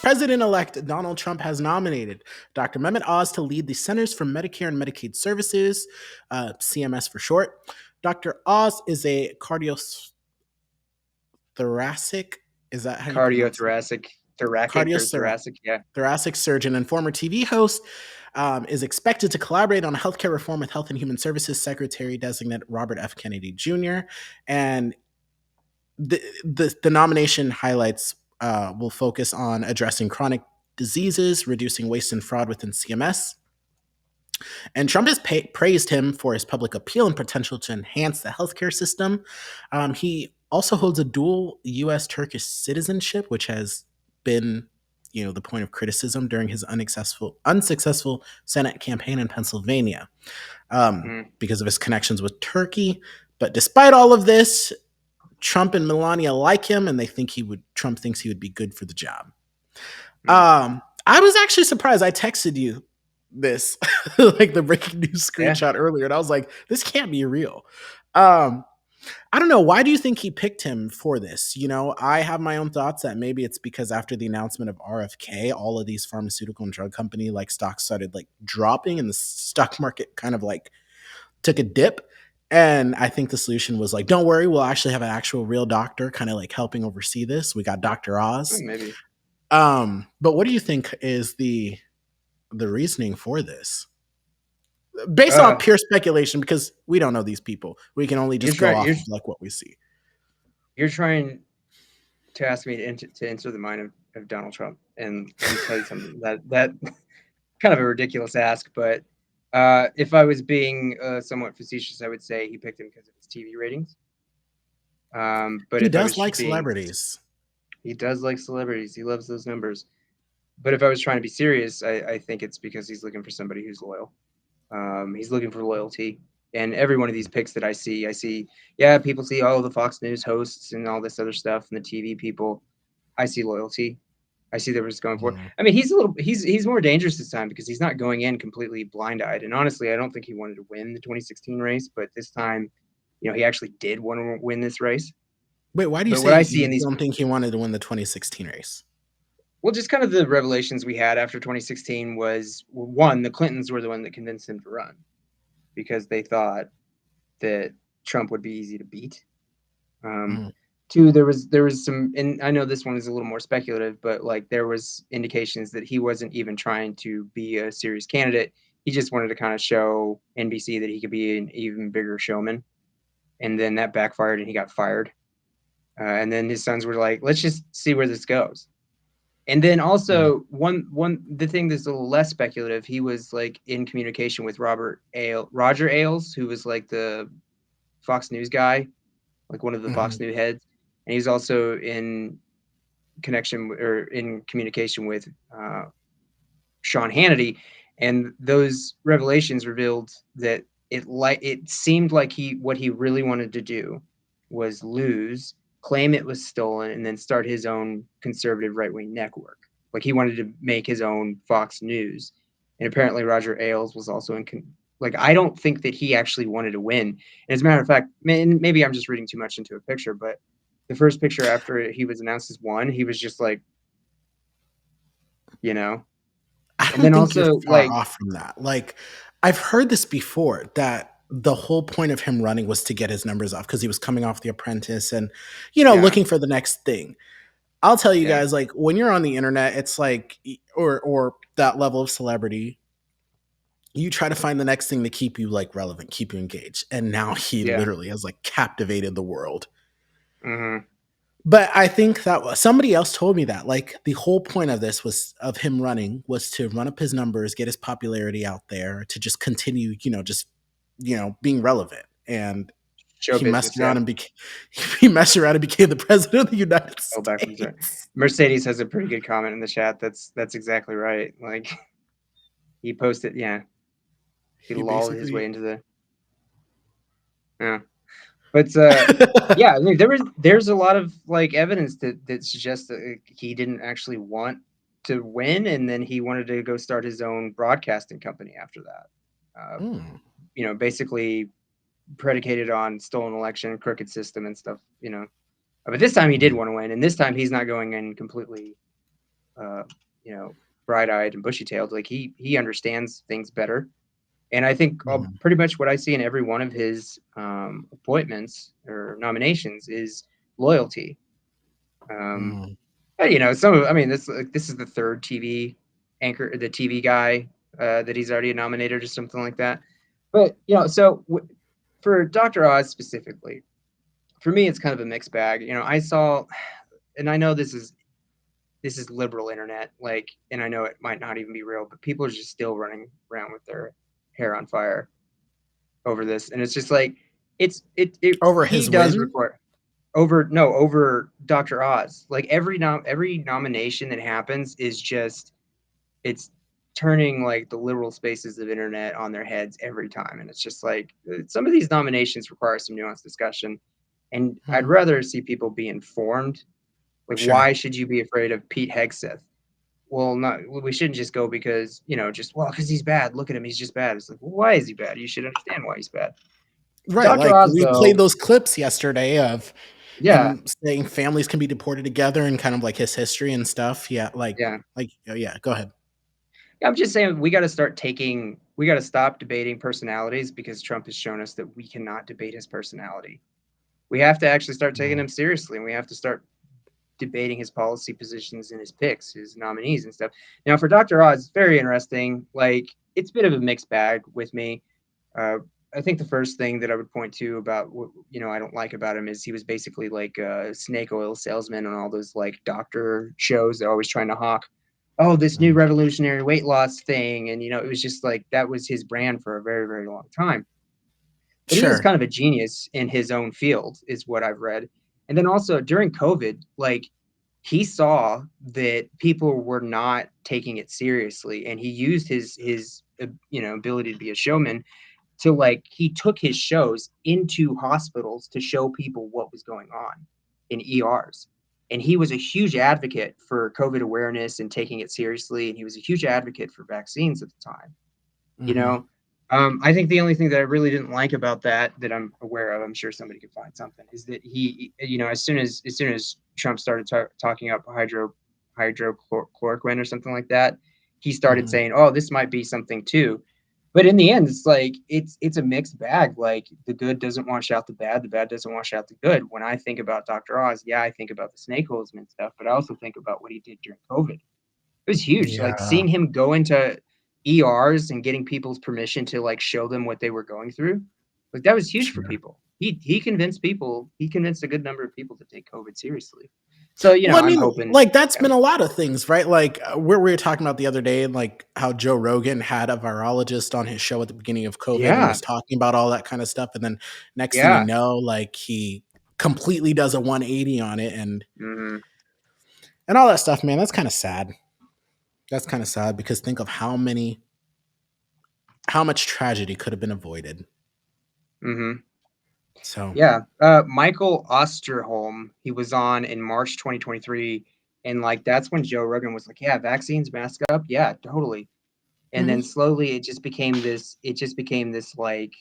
President-elect Donald Trump has nominated Dr. Mehmet Oz to lead the Centers for Medicare and Medicaid Services, CMS for short. Dr. Oz is a cardiothoracic, is that how you pronounce it? Cardiothoracic, thoracic or Cardiothoracic thoracic, yeah. thoracic surgeon and former TV host, is expected to collaborate on healthcare reform with Health and Human Services Secretary designate Robert F. Kennedy Jr. And the nomination highlights will focus on addressing chronic diseases, reducing waste and fraud within CMS. And Trump has praised him for his public appeal and potential to enhance the healthcare system. He also holds a dual U.S. Turkish citizenship, which has been, the point of criticism during his unsuccessful Senate campaign in Pennsylvania because of his connections with Turkey. But despite all of this, Trump and Melania like him, and Trump thinks he would be good for the job. I was actually surprised. I texted you this, like the breaking news screenshot earlier, and I was like, this can't be real. I don't know. Why do you think he picked him for this? I have my own thoughts that maybe it's because after the announcement of RFK, all of these pharmaceutical and drug company stocks started dropping, and the stock market kind of took a dip. And I think the solution was don't worry, we'll actually have an actual real doctor kind of helping oversee this. We got Dr. Oz. Maybe. But what do you think is the reasoning for this? Based on pure speculation, because we don't know these people. We can only just go off of what we see. You're trying to ask me to enter the mind of Donald Trump, and let me tell you something that kind of a ridiculous ask, but if I was being somewhat facetious, I would say he picked him because of his TV ratings. But he does like celebrities. He does like celebrities. He loves those numbers. But if I was trying to be serious, I think it's because he's looking for somebody who's loyal. He's looking for loyalty. And every one of these picks that I see, people see all the Fox News hosts and all this other stuff and the TV people. I see loyalty. I see that we're just going for it. I mean, he's more dangerous this time because he's not going in completely blind-eyed. And honestly, I don't think he wanted to win the 2016 race, but this time, he actually did want to win this race. Wait, why do you say you don't think he wanted to win the 2016 race? Well, just kind of the revelations we had after 2016 was, one, the Clintons were the one that convinced him to run because they thought that Trump would be easy to beat. Two, there was some, and I know this one is a little more speculative, but there was indications that he wasn't even trying to be a serious candidate. He just wanted to kind of show NBC that he could be an even bigger showman. And then that backfired and he got fired. And then his sons were like, let's just see where this goes. And then also the thing that's a little less speculative, he was in communication with Roger Ailes, who was the Fox News guy, one of the Fox News heads. And he's also in communication with Sean Hannity. And those revelations revealed that it seemed like what he really wanted to do was lose, claim it was stolen, and then start his own conservative right-wing network. He wanted to make his own Fox News. And apparently Roger Ailes was also I don't think that he actually wanted to win. And as a matter of fact, maybe I'm just reading too much into a picture, but the first picture after he was announced as won, he was just I don't and then think also you're far off from that. I've heard this before, that the whole point of him running was to get his numbers off because he was coming off The Apprentice and, looking for the next thing. I'll tell you guys, when you're on the internet, it's or that level of celebrity, you try to find the next thing to keep you relevant, keep you engaged. And now he literally has captivated the world. Mm-hmm. But I think that somebody else told me that the whole point of this of him running was to run up his numbers, get his popularity out there, to just continue, being relevant. And he messed around and became the president of the United States. Mercedes has a pretty good comment in the chat. That's exactly right. He posted, he lulled his way into the But I mean, there's a lot of evidence that suggests that he didn't actually want to win, and then he wanted to go start his own broadcasting company after that. Basically predicated on stolen election, crooked system, and stuff. But this time he did want to win, and this time he's not going in completely you know, bright-eyed and bushy-tailed. Like he understands things better. And I think Mhm. pretty much what I see in every one of his appointments or nominations is loyalty. Um, Mm. you know, some of I mean, this is the third TV anchor, the TV guy that he's already nominated or something like that. But you know, so for Dr. Oz specifically, for me, it's kind of a mixed bag. You know, I saw, and I know this is liberal internet, like, and I know it might not even be real, but people are just still running around with their hair on fire over this, and it's just like it Over he his does win? require over Dr. Oz. Like every nomination that happens is just it's turning like the liberal spaces of internet on their heads every time, and it's just like some of these nominations require some nuanced discussion, and I'd Mhm. rather see people be informed. Like, Sure. why should you be afraid of Pete Hegseth? Well, not we shouldn't just go because you know just well because he's bad. Look at him, he's just bad. It's like well, why is he bad? You should understand why he's bad. Right, Dr. like, Oz, we played though, those clips yesterday of yeah, him saying families can be deported together and kind of, like, his history and stuff. Yeah, yeah. oh, yeah, go ahead. I'm just saying we got to stop debating personalities because Trump has shown us that we cannot debate his personality. We have to actually start taking Mhm. him seriously, and we have to start debating his policy positions and his picks, his nominees and stuff. Now, for Dr. Oz, it's very interesting. Like, it's a bit of a mixed bag with me. Uh, I think the first thing that I would point to about what you know I don't like about him is he was basically like a snake oil salesman on all those like doctor shows. They're always trying to hawk, oh, this new Mm. revolutionary weight loss thing, and you know it was just like that was his brand for a very very long time. But he is Sure. kind of a genius in his own field, is what I've read. And then also during COVID, like he saw that people were not taking it seriously, and he used his you know ability to be a showman to like he took his shows into hospitals to show people what was going on in ERs. And he was a huge advocate for COVID awareness and taking it seriously. And he was a huge advocate for vaccines at the time. You Mhm. know, I think the only thing that I really didn't like about that I'm aware of, I'm sure somebody could find something, is that you know, as soon as Trump started talking up hydrochloroquine or something like that, he started Mhm. saying, "Oh, this might be something too." But in the end, it's like it's a mixed bag. Like the good doesn't wash out the bad doesn't wash out the good. When I think about Dr. Oz, yeah, I think about the snake oilsman and stuff, but I also think about what he did during COVID. It was huge, like, Yeah. seeing him go into ERs and getting people's permission to, like, show them what they were going through, like, that was huge for Sure. people. He convinced a good number of people to take COVID seriously. So, you know, Well, I I'm mean, hoping like, that's yeah. been a lot of things, right? Like, where we were talking about the other day, like, how Joe Rogan had a virologist on his show at the beginning of COVID and Yeah, was talking about all that kinda stuff, and then next thing you yeah, know, like, he completely does a 180 on it mhm, and all that stuff, man, that's kinda sad. That's kinda sad because think of how much tragedy could have been avoided. mhm. So, Yeah, Michael Osterholm, he was on in March 2023, and, like, that's when Joe Rogan was like, "Yeah, vaccines, mask up, yeah, totally." And then mhm. slowly it just became this, like,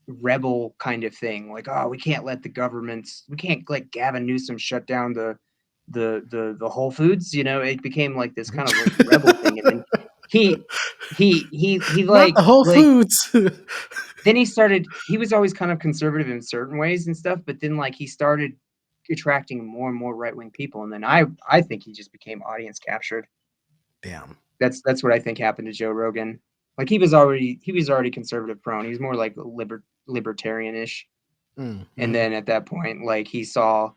rebel kind of thing. Like, oh, we can't let Gavin Newsom shut down the Whole Foods. You know, it became like this kind of like rebel thing, and then he he Not the Whole like Foods. then he started. He was always kind of conservative in certain ways and stuff, but then like he started attracting more and more right wing people, and then I think he just became audience captured. Damn. That's what I think happened to Joe Rogan. Like he was already conservative prone. He was more like libertarian-ish. Mm, And mhm, then at that point, like he saw,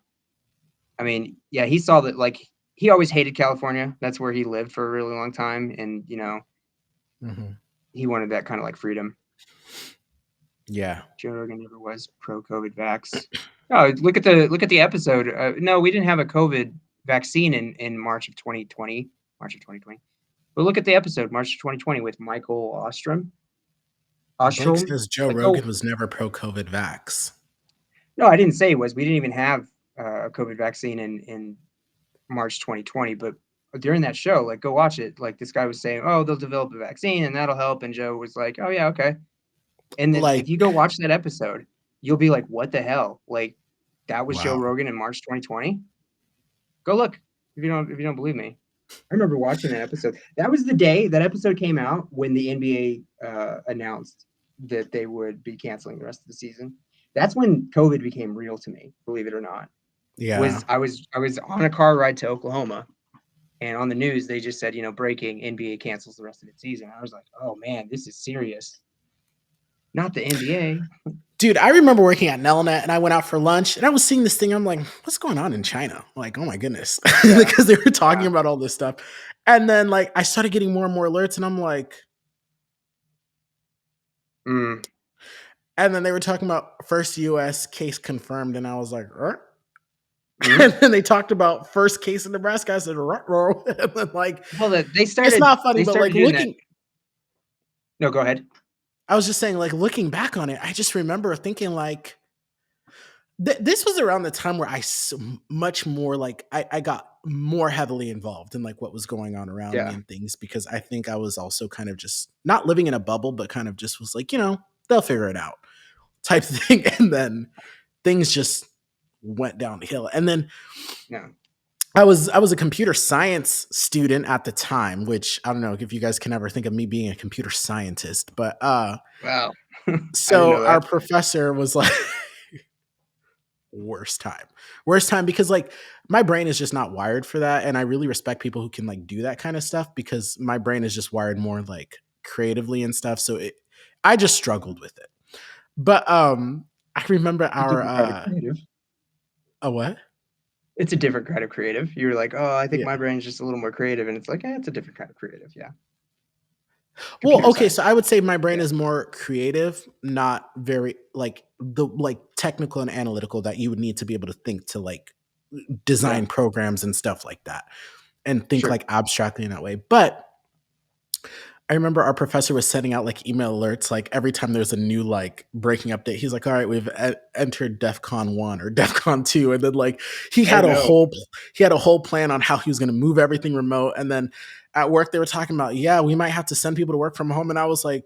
I mean, yeah, he saw that like he always hated California. That's where he lived for a really long time. And, you know, mhm. he wanted that kind of like freedom. Yeah. Joe Rogan never was pro COVID vax. No, look at the episode. No, we didn't have a COVID vaccine in March of 2020, March of 2020. But look at the episode, March of 2020 with Michael Blake Ostrom. says Joe Like, go Rogan was never pro-COVID vax. no, I didn't say it was. We didn't even have a COVID vaccine in March 2020. But during that show, like, go watch it. Like, this guy was saying, "Oh, they'll develop a vaccine and that'll help," and Joe was like, "Oh yeah, okay." And then if Like, you go watch that episode, you'll be like, "What the hell?" Like, that was Joe wow. Rogan in March 2020. Go look. if you don't believe me. I remember watching that episode. That was the day that episode came out when the NBA announced that they would be canceling the rest of the season. That's when COVID became real to me, believe it or not. Yeah. Was on a car ride to Oklahoma, and on the news they just said, breaking, NBA cancels the rest of its season. I was like, oh man, this is serious. Not the NBA. Dude, I remember working at Nelnet and I went out for lunch and I was seeing this thing. I'm like, what's going on in China? Like, oh my goodness. Yeah, Because they were talking yeah. about all this stuff. And then like I started getting more and more alerts and I'm like, Mm. and then they were talking about first US case confirmed, and I was like, and Mm. then they talked about first case in Nebraska. I said, and then like Well, it's not funny, they but started like doing that. looking, No, go ahead. I was just saying, like looking back on it, I just remember thinking like this was around the time where much more like I got more heavily involved in like what was going on around me Yeah, and things because I think I was also kind of just not living in a bubble, but kind of just was like, they'll figure it out type thing. And then things just went downhill. And then yeah. I was a computer science student at the time, which I don't know if you guys can ever think of me being a computer scientist, but Wow. I didn't so know our that. professor was like worst time because like my brain is just not wired for that, and I really respect people who can like do that kind of stuff because my brain is just wired more like creatively and stuff, so I just struggled with it. But I remember It's a our different kind of creative. a what? It's a different kind of creative. You're like, oh, I think Yeah. my brain's just a little more creative, and it's like, it's a different kind of creative. Yeah, Well, computer okay, so science. I would say my brain Yeah, is more creative, not very like the like technical and analytical that you would need to be able to think to like yeah, design programs and stuff like that and think sure. like abstractly in that way. But I remember our professor was sending out like email alerts like every time there's a new like breaking update. He's like, "All right, we've entered DEFCON 1 or DEFCON 2." And then like he Oh had a no. whole he had a whole plan on how he was going to move everything remote, and then at work they were talking about, "Yeah, we might have to send people to work from home." And I was like,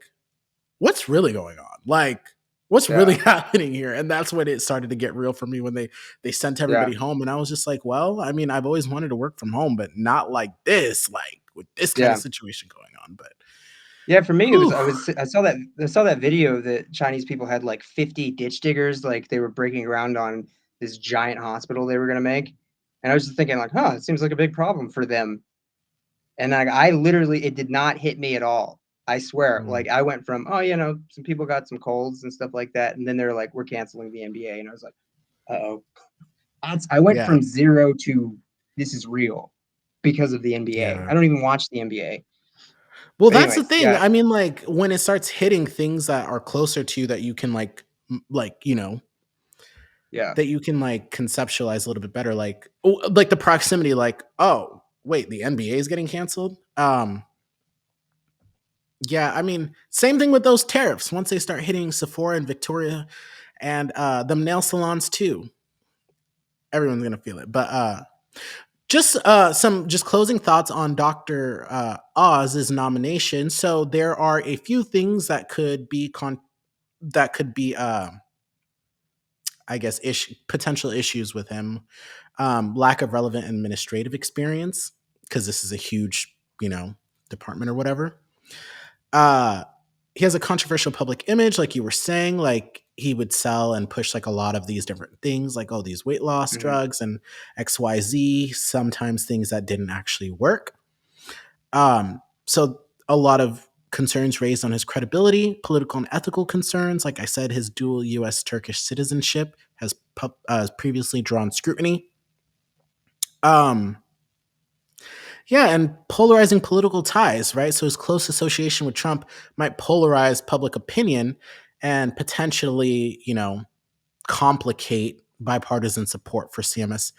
"What's really going on? Like what's really Yeah, happening here?" And that's when it started to get real for me when they sent yeah, everybody home, and I was just like, "Well, I mean, I've always wanted to work from home, but not like this, like with this kind of yeah, situation going on." But yeah. For me, it was whew, I saw that video that Chinese people had like 50 ditch diggers, like they were breaking ground on this giant hospital they were gonna make, and I was just thinking like, it seems like a big problem for them. And I literally, it did not hit me at all. I swear. mm, Like I went from, oh, some people got some colds and stuff like that, and then they're like, we're canceling the NBA, and I was like, oh. I went yeah. from zero to this is real because of the NBA. Yeah. I don't even watch the NBA. Well, But that's the anyways, thing. yeah, I mean, like when it starts hitting things that are closer to you that you can like like, yeah, that you can like conceptualize a little bit better like like the proximity like, "Oh, wait, the NBA is getting canceled?" Yeah, I mean, same thing with those tariffs. Once they start hitting Sephora and Victoria and them nail salons too, everyone's going to feel it. But just some just closing thoughts on Dr. Oz's nomination. So there are a few things that could be that could be I guess potential issues with him. Lack of relevant administrative experience because this is a huge, department or whatever. Uh he has a controversial public image like you were saying, like he would sell and push like a lot of these different things like, oh, these weight loss hmm drugs and XYZ, sometimes things that didn't actually work. So a lot of concerns raised on his credibility, political and ethical concerns. Like I said, his dual U.S. Turkish citizenship has previously drawn scrutiny. Um, yeah, and polarizing political ties, right? So his close association with Trump might polarize public opinion and potentially, complicate bipartisan support for CMS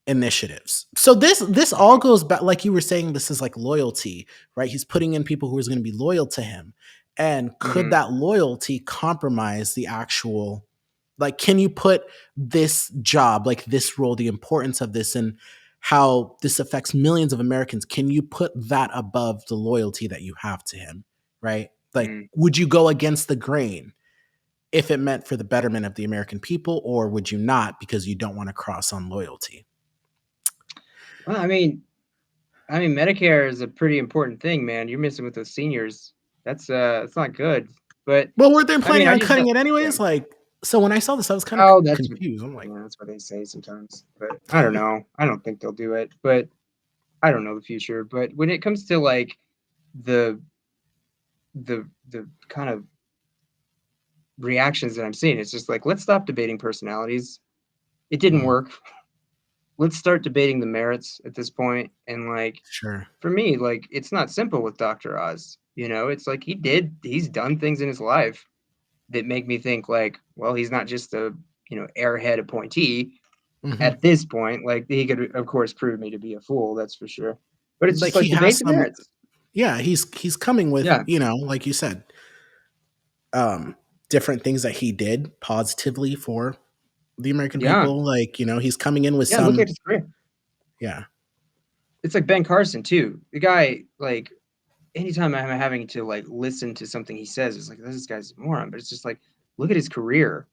initiatives. So this all okay, goes back, like you were saying, this is like loyalty, right? He's putting in people who is going to be loyal to him. And could hmm that loyalty compromise the actual, like, can you put this job, like this role, the importance of this and how this affects millions of Americans, can you put that above the loyalty that you have to him, right? Like, hmm would you go against the grain if it meant for the betterment of the American people, or would you not because you don't want to cross on loyalty? Well, I mean, Medicare is a pretty important thing, man. You're messing with those seniors. That's not good. But Well, weren't they I mean, planning I on just cutting don't. it Yeah. anyways? Like, so when I saw this, I was kind of Oh, that's confused. I'm like, yeah, that's what they say sometimes. But I don't know. I don't think they'll do it. But I don't know the future. But when it comes to like the the kind of reactions that I'm seeing, it's just like let's stop debating personalities. It didn't mm, work. Let's start debating the merits at this point. And like sure. for me, like it's not simple with Dr. Oz. It's like he's done things in his life that make me think like, well, he's not just a airhead appointee Hmm. at this point. Like he could, of course, prove me to be a fool. That's for sure. But it's Like just he like has debate the some, merits. yeah. He's coming with, Yeah, like you said, um, different things that he did positively for the American yeah, people. Like, he's coming in with yeah. Look at some, his career. yeah. It's like Ben Carson too. The guy, like, anytime I'm having to like listen to something he says, it's like this guy's a moron. But it's just like, look at his career.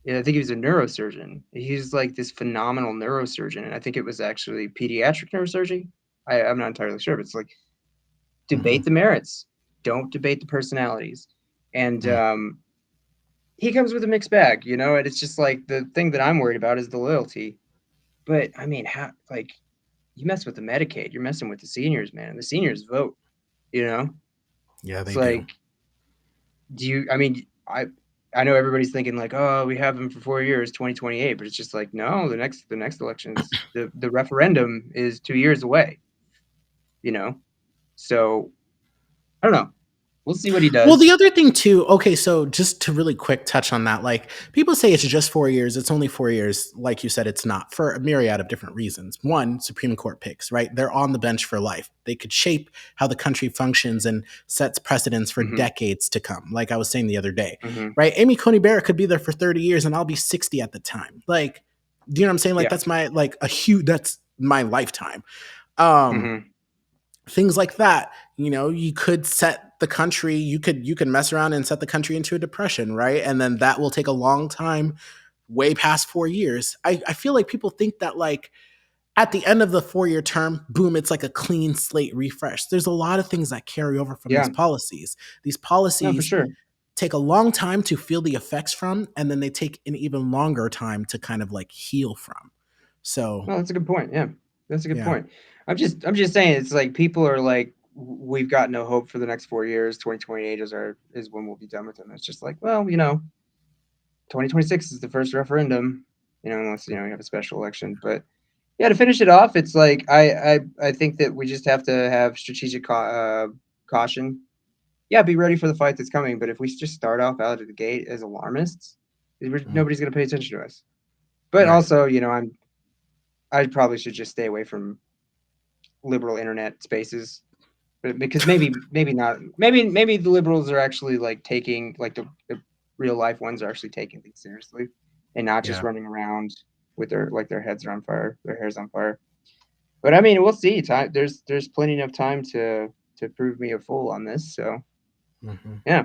Yeah, I think he was a neurosurgeon. He's like this phenomenal neurosurgeon, and I think it was actually pediatric neurosurgery. I'm not entirely sure, but it's like Hmm. debate the merits, don't debate the personalities, and Mm. he comes with a mixed bag, and it's just like the thing that I'm worried about is the loyalty. But I mean, how like you mess with the Medicaid, you're messing with the seniors, man. The seniors vote, you know. Yeah, It's they do. like, do you? I mean, I know everybody's thinking like, oh, we have them for 4 years, 2028, but it's just like, no, the next elections, the referendum is 2 years away, you know. So I don't know. We'll see what he Well, the does. other thing too, okay, so just to really quick touch on that, like people say it's just 4 years, it's only 4 years. Like you said, it's not for a myriad of different reasons. One, Supreme Court picks, right? They're on the bench for life. They could shape how the country functions and sets precedents for Hmm. decades to come. Like I was saying the other day, Hmm. right? Amy Coney Barrett could be there for 30 years and I'll be 60 at the time. Like, do you know what I'm saying? Like Yeah. that's my like a huge that's my lifetime. Um, Hmm. things like that, you could set the country, you could mess around and set the country into a depression, right? And then that will take a long time, way past 4 years. I feel like people think that like at the end of the 4 year term, boom, it's like a clean slate refresh. There's a lot of things that carry over from these Yeah. policies. These No, for policies sure. take a long time to feel the effects from, and then they take an even longer time to kind of like heal from. So No, that's a good point. Yeah, that's a good yeah. point. I'm just saying it's like people are like we've got no hope for the next 4 years. 2028 is when we'll be done with them. It's just like, well, 2026 is the first referendum, unless you have a special election. But yeah, to finish it off, it's like I think that we just have to have strategic caution. Yeah, be ready for the fight that's coming. But if we just start off out of the gate as alarmists, Mm, nobody's going to pay attention to us. But right. also, I probably should just stay away from liberal internet spaces, because maybe not, maybe the liberals are actually like taking like the real life ones are actually taking things seriously and not just Yeah. running around with their heads are on fire, their hair's on fire. But I mean, we'll see. There's plenty of time to prove me a fool on this. So Hmm. yeah.